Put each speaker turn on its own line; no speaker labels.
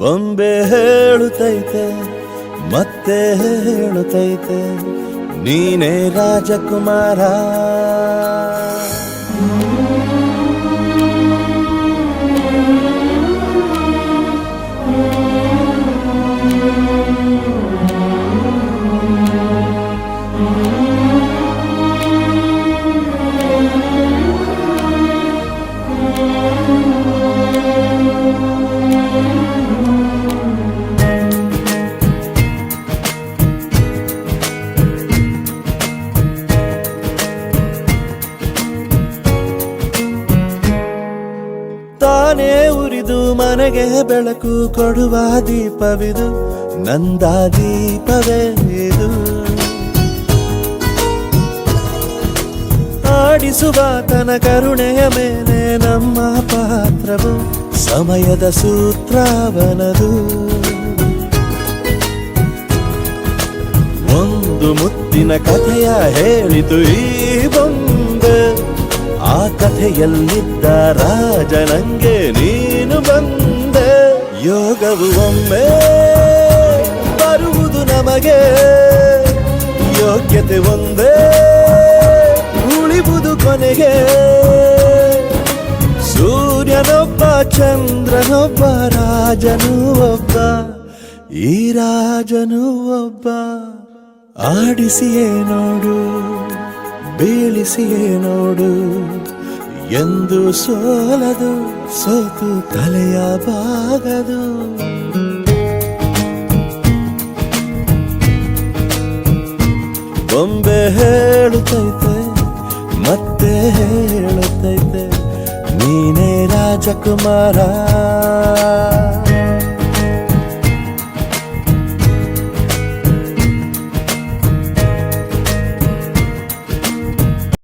ಬೊಂಬೆ ಹೇಳುತ್ತೈತೆ ಮತ್ತೆ ಹೇಳುತ್ತೈತೆ ನೀನೇ ರಾಜಕುಮಾರ. ತಾನೇ ಉರಿದು ಮನೆಗೆ ಬೆಳಕು ಕೊಡುವ ದೀಪವಿದು, ನಂದ ದೀಪವೇ ಇದು. ಆಡಿಸುವ ತನ ಕರುಣೆಯ ಮೇಲೆ ನಮ್ಮ ಪಾತ್ರವು, ಸಮಯದ ಸೂತ್ರವನದು. ಒಂದು ಮುತ್ತಿನ ಕಥೆಯ ಹೇಳಿತು ಈ ಬೊಂಬೆ, ಆ ಕಥೆಯಲ್ಲಿದ್ದ ರಾಜ ನಂಗೆ ನೀನು ಬಂದೆ. ಯೋಗವು ಒಮ್ಮೆ ಬರುವುದು ನಮಗೆ, ಯೋಗ್ಯತೆ ಒಂದೇ ಉಳಿವುದು ಕೊನೆಗೆ. ಸೂರ್ಯನೊಬ್ಬ ಚಂದ್ರನೊಬ್ಬ ರಾಜನು ಒಬ್ಬ, ಈ ರಾಜನು ಒಬ್ಬ. ಆಡಿಸಿಯೇ ನೋಡು ಬೀಳಿಸಿಯೇ ನೋಡು, ಎಂದು ಸೋಲದು ಸೋತು ತಲೆಯ ಬಾಗದು. ಬೊಂಬೆ ಹೇಳುತ್ತೈತೆ ಮತ್ತೆ ಹೇಳುತ್ತೈತೆ ನೀನೇ ರಾಜಕುಮಾರ.